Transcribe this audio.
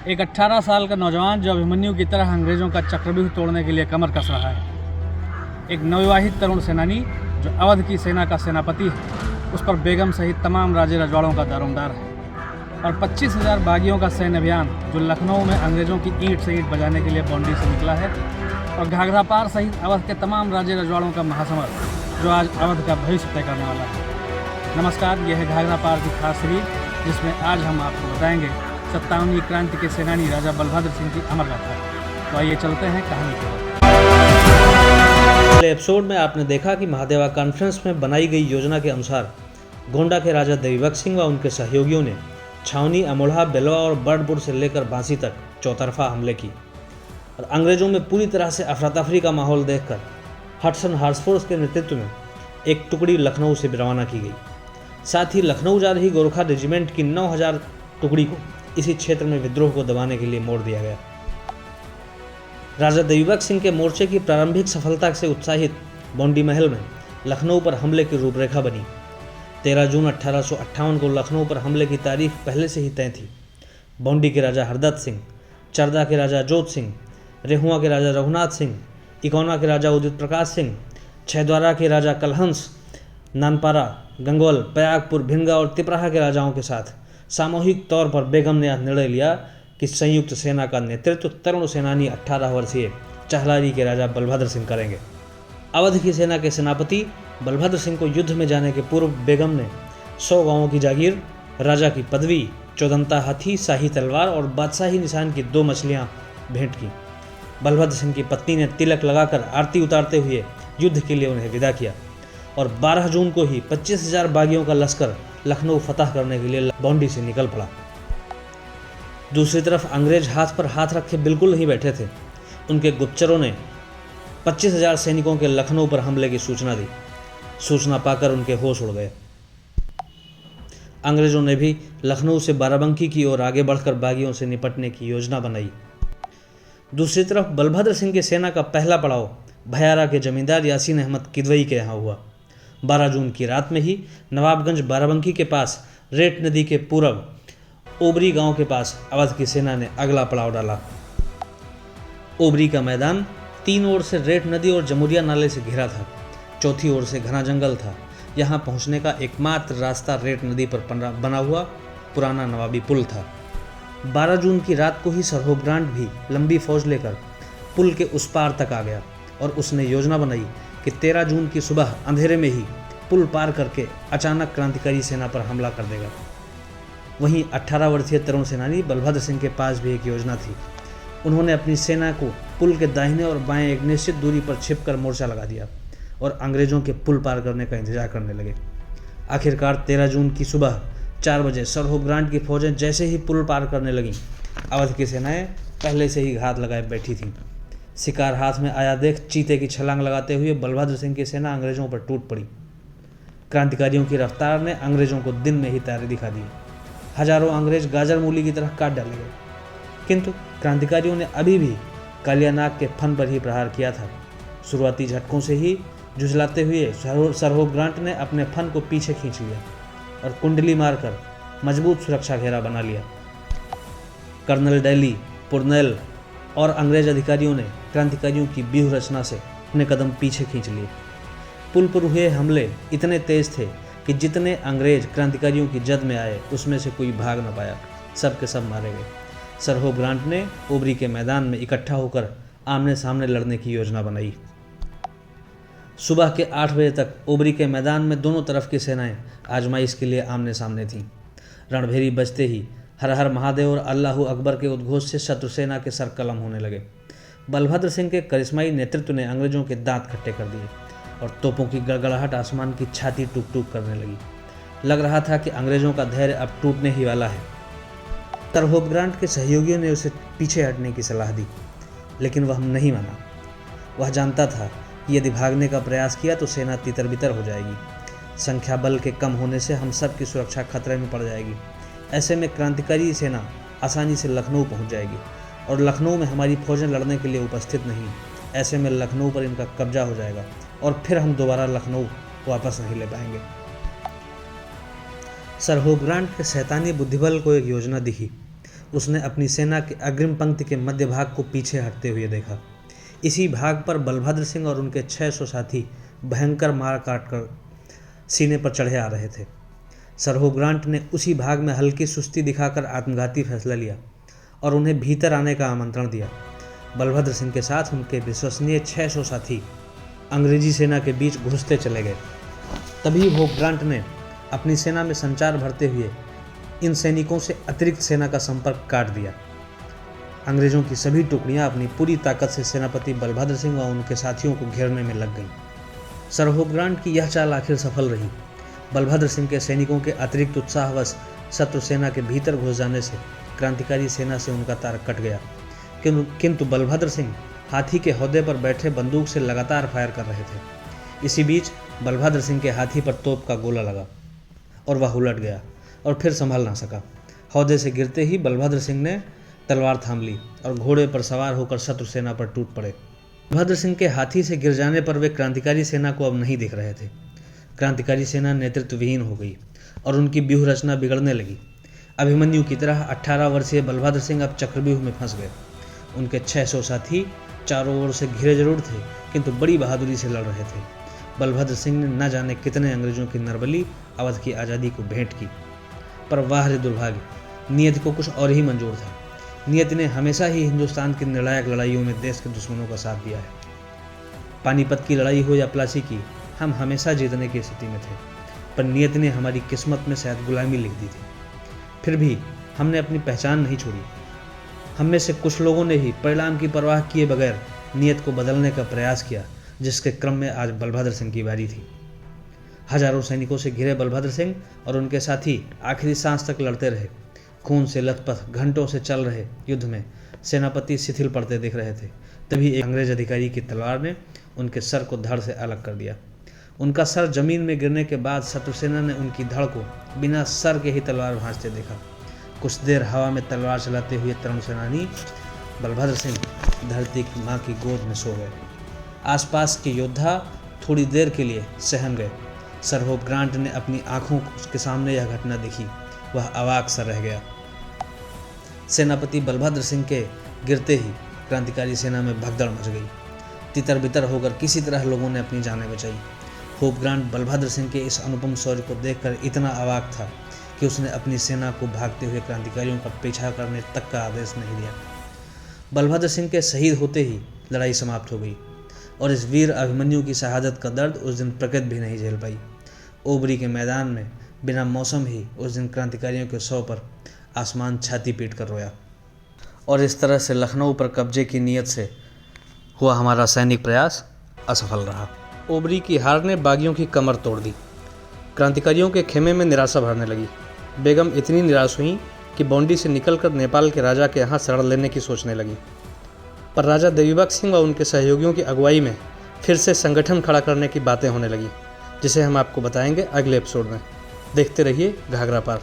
एक 18 साल का नौजवान जो अभिमन्यु की तरह अंग्रेज़ों का चक्रव्यूह तोड़ने के लिए कमर कस रहा है। एक नवविवाहित तरुण सेनानी जो अवध की सेना का सेनापति है, उस पर बेगम सहित तमाम राजे रजवाड़ों का दारोमदार है। और 25,000 बागियों का सैन्य अभियान जो लखनऊ में अंग्रेज़ों की ईंट से ईंट बजाने के लिए बाउंड्री से निकला है। और घाघरा पार सहित अवध के तमाम राजे रजवाड़ों का महासमर जो आज अवध का भविष्य तय करने वाला है। नमस्कार, यह है घाघरा पार की खास सीरीज, जिसमें आज हम आपको बताएंगे 57वीं क्रांति के सेनानी राजा बलभद्र सिंह की अमर गाथा। तो आइए चलते हैं कहानी की ओर। पहले एपिसोड में आपने देखा कि महादेवा कॉन्फ्रेंस में बनाई गई योजना के अनुसार गोंडा के राजा देवीबख्श सिंह व उनके सहयोगियों ने छावनी, अमोढ़ा, बेलवा और बर्डपुर से लेकर बांसी तक चौतरफा हमले की। और अंग्रेजों में पूरी तरह से अफरा तफरी का माहौल देखकर हडसन हॉर्स के नेतृत्व में एक टुकड़ी लखनऊ से रवाना की गई। साथ ही लखनऊ जा रही गोरखा रेजिमेंट की 9,000 टुकड़ी को इसी क्षेत्र में विद्रोह को दबाने के लिए मोड़ दिया गया। राजा देवीबख्श सिंह के मोर्चे की प्रारंभिक सफलता से उत्साहित बौंडी महल में लखनऊ पर हमले की रूपरेखा बनी। 13 जून 1858 को लखनऊ पर हमले की तारीख पहले से ही तय थी। बौंडी के राजा हरदत्त सिंह, चरदा के राजा जोत सिंह, रेहुआ के राजा रघुनाथ सिंह, इकौना के राजा उदित प्रकाश सिंह, छहद्वारा के राजा कलहंस, नानपारा, गंगोल, प्रयागपुर, भिनगा और तिपराहा के राजाओं के साथ सामूहिक तौर पर बेगम ने यह निर्णय लिया कि संयुक्त सेना का नेतृत्व तरुण सेनानी 18 वर्षीय चहलारी के राजा बलभद्र सिंह करेंगे। अवध की सेना के सेनापति बलभद्र सिंह को युद्ध में जाने के पूर्व बेगम ने 100 गांवों की जागीर, राजा की पदवी, चौदंता हाथी, शाही तलवार और बादशाही निशान की 2 मछलियां भेंट की। बलभद्र सिंह की पत्नी ने तिलक लगाकर आरती उतारते हुए युद्ध के लिए उन्हें विदा किया। और 12 जून को ही 25,000 बागियों का लश्कर लखनऊ फतह करने के लिए बौंडी से निकल पड़ा। दूसरी तरफ अंग्रेज हाथ पर हाथ रखे बिल्कुल नहीं बैठे थे। उनके गुप्तचरों ने 25,000 सैनिकों के लखनऊ पर हमले की सूचना दी। सूचना पाकर उनके होश उड़ गए। अंग्रेजों ने भी लखनऊ से बाराबंकी की ओर आगे बढ़कर बागियों से निपटने की योजना बनाई। दूसरी तरफ बलभद्र सिंह की सेना का पहला पड़ाव भयारा के जमींदार यासीन अहमद किदवई के यहाँ हुआ। 12 जून की रात में ही नवाबगंज बाराबंकी के पास रेट नदी के पूरब ओबरी गांव के पास अवध की सेना ने अगला पड़ाव डाला। ओबरी का मैदान 3 ओर से रेट नदी और जमुरिया नाले से घिरा था। चौथी ओर से घना जंगल था। यहाँ पहुँचने का एकमात्र रास्ता रेट नदी पर बना हुआ पुराना नवाबी पुल था। 12 जून की रात को ही सरहोब ग्रांट भी लंबी फौज लेकर पुल के उस पार तक आ गया और उसने योजना बनाई कि 13 जून की सुबह अंधेरे में ही पुल पार करके अचानक क्रांतिकारी सेना पर हमला कर देगा। वहीं 18 वर्षीय तरुण सेनानी बलभद्र सिंह के पास भी एक योजना थी। उन्होंने अपनी सेना को पुल के दाहिने और बाएं एक निश्चित दूरी पर छिपकर मोर्चा लगा दिया और अंग्रेजों के पुल पार करने का इंतजार करने लगे। आखिरकार 13 जून की सुबह 4 बजे सरहोब ग्रांट की फौजें जैसे ही पुल पार करने लगीं, अवध की सेनाएं पहले से ही घात लगाए बैठी थीं। शिकार हाथ में आया देख चीते की छलांग लगाते हुए बलभद्र सिंह की सेना अंग्रेजों पर टूट पड़ी। क्रांतिकारियों की रफ्तार ने अंग्रेजों को दिन में ही तारे दिखा दिए। हजारों अंग्रेज गाजर मूली की तरह काट डाले गए। किंतु क्रांतिकारियों ने अभी भी कालियानाग के फन पर ही प्रहार किया था। शुरुआती झटकों से ही झुझलाते हुए सरहोब ग्रांट ने अपने फन को पीछे खींच लिया और कुंडली मारकर मजबूत सुरक्षा घेरा बना लिया। कर्नल डेली, पुरनेल और अंग्रेज अधिकारियों ने क्रांतिकारियों की व्यूह रचना से अपने कदम पीछे खींच लिए। पुल पर हुए हमले इतने तेज थे कि जितने अंग्रेज क्रांतिकारियों की जद में आए उसमें से कोई भाग न पाया। सब के सब मारे गए। सरहोब ग्रांट ने ओबरी के मैदान में इकट्ठा होकर आमने सामने लड़ने की योजना बनाई। सुबह के 8 बजे तक ओबरी के मैदान में दोनों तरफ की सेनाएं आजमाइश के लिए आमने सामने थीं। रणभेरी बजते ही हर हर महादेव और अल्लाहू अकबर के उद्घोष से शत्रु सेना के सर कलम होने लगे। बलभद्र सिंह के करिश्माई नेतृत्व ने अंग्रेजों के दांत खट्टे कर दिए और तोपों की गड़गड़ाहट आसमान की छाती टूक टूक करने लगी। लग रहा था कि अंग्रेजों का धैर्य अब टूटने ही वाला है। सरहोब ग्रांट के सहयोगियों ने उसे पीछे हटने की सलाह दी, लेकिन वह नहीं माना। वह जानता था कि यदि भागने का प्रयास किया तो सेना तितर बितर हो जाएगी। संख्या बल के कम होने से हम सब की सुरक्षा खतरे में पड़ जाएगी। ऐसे में क्रांतिकारी सेना आसानी से लखनऊ पहुंच जाएगी और लखनऊ में हमारी फौजें लड़ने के लिए उपस्थित नहीं। ऐसे में लखनऊ पर इनका कब्जा हो जाएगा और फिर हम दोबारा लखनऊ वापस नहीं ले पाएंगे। सरहोब ग्रांट के शैतानी बुद्धिबल को एक योजना दिखी। उसने अपनी सेना के अग्रिम पंक्ति के मध्य भाग को पीछे हटते हुए देखा। इसी भाग पर बलभद्र सिंह और उनके 600 साथी भयंकर मार काट कर सीने पर चढ़े आ रहे थे। सर हो ग्रांट ने उसी भाग में हल्की सुस्ती दिखाकर आत्मघाती फैसला लिया और उन्हें भीतर आने का आमंत्रण दिया। बलभद्र सिंह के साथ उनके विश्वसनीय 600 साथी अंग्रेजी सेना के बीच घुसते चले गए। तभी हो ग्रांट ने अपनी सेना में संचार भरते हुए इन सैनिकों से अतिरिक्त सेना का संपर्क काट दिया। अंग्रेजों की सभी टुकड़ियां अपनी पूरी ताकत से सेनापति बलभद्र सिंह व उनके साथियों को घेरने में लग गईं। सर हो ग्रांट की यह चाल आखिर सफल रही। बलभद्र सिंह के सैनिकों के अतिरिक्त उत्साहवश शत्रु सेना के भीतर घुस जाने से क्रांतिकारी सेना से उनका तार कट गया, किंतु बलभद्र सिंह हाथी के हौदे पर बैठे बंदूक से लगातार फायर कर रहे थे। इसी बीच बलभद्र सिंह के हाथी पर तोप का गोला लगा और वह उलट गया और फिर संभल ना सका। हौदे से गिरते ही बलभद्र सिंह ने तलवार थाम ली और घोड़े पर सवार होकर शत्रु सेना पर टूट पड़े। बलभद्र सिंह के हाथी से गिर जाने पर वे क्रांतिकारी सेना को अब नहीं दिख रहे थे। क्रांतिकारी सेना नेतृत्वविहीन हो गई और उनकी व्यूह रचना बिगड़ने लगी। अभिमन्यु की तरह 18 वर्षीय बलभद्र सिंह अब चक्रव्यूह में फंस गए। उनके 600 साथी चारों ओर से घिरे जरूर थे, किंतु बड़ी बहादुरी से लड़ रहे थे। बलभद्र सिंह ने न जाने कितने अंग्रेजों की नरबली अवध की आज़ादी को भेंट की, पर वाह रे दुर्भाग्य, नियति को कुछ और ही मंजूर था। नियति ने हमेशा ही हिंदुस्तान की निर्णायक लड़ाइयों में देश के दुश्मनों का साथ दिया है। पानीपत की लड़ाई हो या प्लासी की, हम हमेशा जीतने की स्थिति में थे, पर नियति ने हमारी किस्मत में शायद गुलामी लिख दी थी। फिर भी हमने अपनी पहचान नहीं छोड़ी। हम में से कुछ लोगों ने ही परिणाम की परवाह किए बगैर नियत को बदलने का प्रयास किया, जिसके क्रम में आज बलभद्र सिंह की बारी थी। हजारों सैनिकों से घिरे बलभद्र सिंह और उनके साथी आखिरी सांस तक लड़ते रहे। खून से लथपथ घंटों से चल रहे युद्ध में सेनापति शिथिल पड़ते दिख रहे थे। तभी एक अंग्रेज अधिकारी की तलवार ने उनके सर को धड़ से अलग कर दिया। उनका सर जमीन में गिरने के बाद शत्रु सेना ने उनकी धड़ को बिना सर के ही तलवार भांजते देखा। कुछ देर हवा में तलवार चलाते हुए तरुण सेनानी बलभद्र सिंह धरती की माँ की गोद में सो गए। आसपास के योद्धा थोड़ी देर के लिए सहम गए। सर हो ग्रांट ने अपनी आंखों के सामने यह घटना देखी। वह अवाक सा रह गया। सेनापति बलभद्र सिंह के गिरते ही क्रांतिकारी सेना में भगदड़ मच गई। तितर बितर होकर किसी तरह लोगों ने अपनी जानें बचाई। होप ग्रांट बलभद्र सिंह के इस अनुपम शौर्य को देखकर इतना अवाक था कि उसने अपनी सेना को भागते हुए क्रांतिकारियों का पीछा करने तक का आदेश नहीं दिया। बलभद्र सिंह के शहीद होते ही लड़ाई समाप्त हो गई और इस वीर अभिमन्यु की शहादत का दर्द उस दिन प्रकृति भी नहीं झेल पाई। ओबरी के मैदान में बिना मौसम ही उस दिन क्रांतिकारियों के शव पर आसमान छाती पीट कर रोया। और इस तरह से लखनऊ पर कब्जे की नीयत से हुआ हमारा सैनिक प्रयास असफल रहा। ओबरी की हार ने बागियों की कमर तोड़ दी। क्रांतिकारियों के खेमे में निराशा भरने लगी। बेगम इतनी निराश हुई कि बॉन्डी से निकलकर नेपाल के राजा के यहाँ शरण लेने की सोचने लगी। पर राजा देवीबख्श सिंह व उनके सहयोगियों की अगुवाई में फिर से संगठन खड़ा करने की बातें होने लगी, जिसे हम आपको बताएंगे अगले एपिसोड में। देखते रहिए घाघरा पार।